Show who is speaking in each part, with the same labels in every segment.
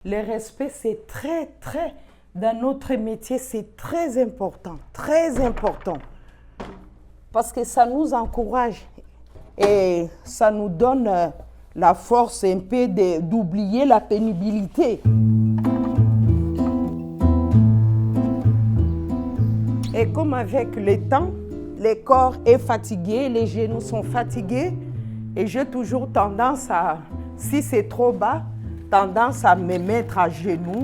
Speaker 1: Le respect, c'est dans notre métier, c'est très important, parce que ça nous encourage et ça nous donne la force un peu d'oublier la pénibilité. Et comme avec le temps, le corps est fatigué, les genoux sont fatigués, et j'ai toujours tendance à, si c'est trop bas, tendance à me mettre à genoux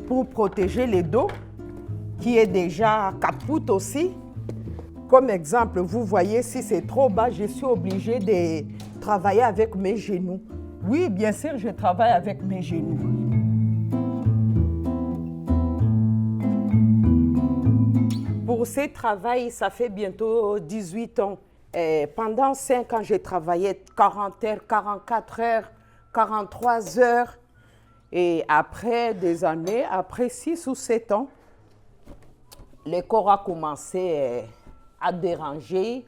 Speaker 1: pour protéger le dos, qui est déjà capoute aussi. Comme exemple, vous voyez, si c'est trop bas, je suis obligée de travailler avec mes genoux. Oui, bien sûr, je travaille avec mes genoux. Pour ce travail, ça fait bientôt 18 ans. Et pendant 5 ans, j'ai travaillé 40 heures, 44 heures, 43 heures. Et après des années, après 6 ou 7 ans, le corps a commencé à déranger.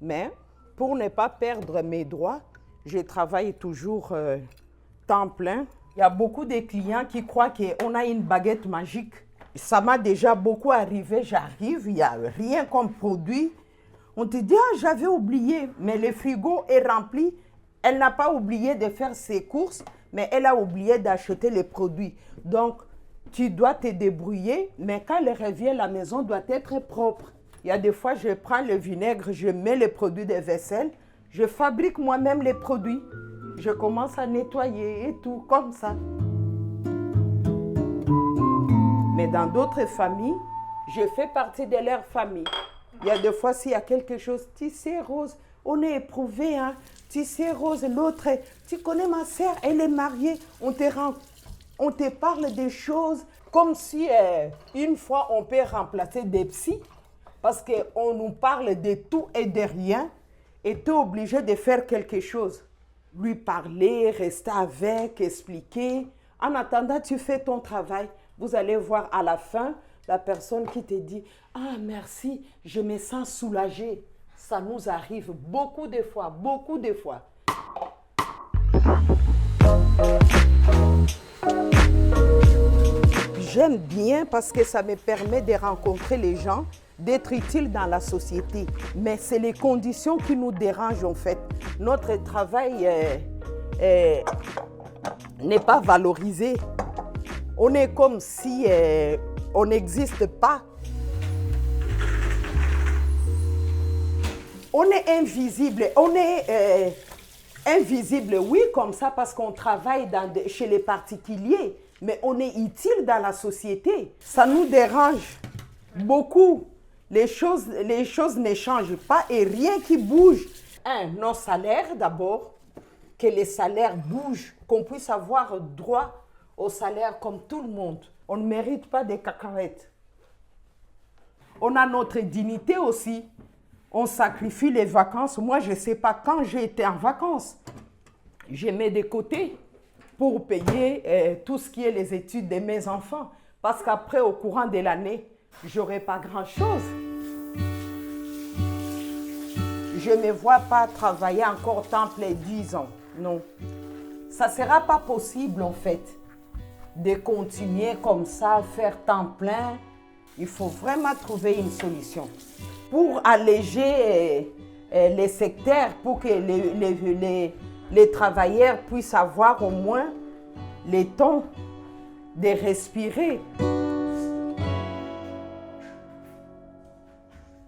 Speaker 1: Mais pour ne pas perdre mes droits, je travaille toujours temps plein. Il y a beaucoup de clients qui croient qu'on a une baguette magique. Ça m'a déjà beaucoup arrivé, j'arrive, il n'y a rien comme produit. On te dit, ah, j'avais oublié, mais le frigo est rempli. Elle n'a pas oublié de faire ses courses, mais elle a oublié d'acheter les produits. Donc, tu dois te débrouiller, mais quand elle revient, la maison doit être propre. Il y a des fois, je prends le vinaigre, je mets les produits de vaisselle, je fabrique moi-même les produits. Je commence à nettoyer et tout, comme ça. Mais dans d'autres familles, je fais partie de leur famille. Il y a des fois, s'il y a quelque chose, tisser rose, on est éprouvé, hein. Tisser rose, l'autre, tu connais ma sœur, elle est mariée, on te parle des choses comme si une fois on peut remplacer des psys, parce qu'on nous parle de tout et de rien, et tu es obligé de faire quelque chose. Lui parler, rester avec, expliquer. En attendant, tu fais ton travail. Vous allez voir à la fin, la personne qui te dit « Ah, merci, je me sens soulagée ». Ça nous arrive beaucoup de fois. J'aime bien parce que ça me permet de rencontrer les gens, d'être utile dans la société. Mais c'est les conditions qui nous dérangent en fait. Notre travail n'est pas valorisé. On est comme si on n'existe pas. On est invisible. On est invisible, oui, comme ça, parce qu'on travaille chez les particuliers. Mais on est utile dans la société. Ça nous dérange beaucoup. Les choses ne changent pas et rien qui bouge. Nos salaires d'abord, que les salaires bougent, qu'on puisse avoir droit au salaire comme tout le monde. On ne mérite pas des cacahuètes. On a notre dignité aussi. On sacrifie les vacances. Moi, je ne sais pas quand j'ai été en vacances. Je mets de côté pour payer tout ce qui est les études de mes enfants. Parce qu'après, au courant de l'année, je n'aurai pas grand-chose. Je ne me vois pas travailler encore temps plein 10 ans. Non. Ça ne sera pas possible, en fait, de continuer comme ça, faire temps plein. Il faut vraiment trouver une solution. Pour alléger les secteurs, pour que les travailleurs puissent avoir au moins le temps de respirer.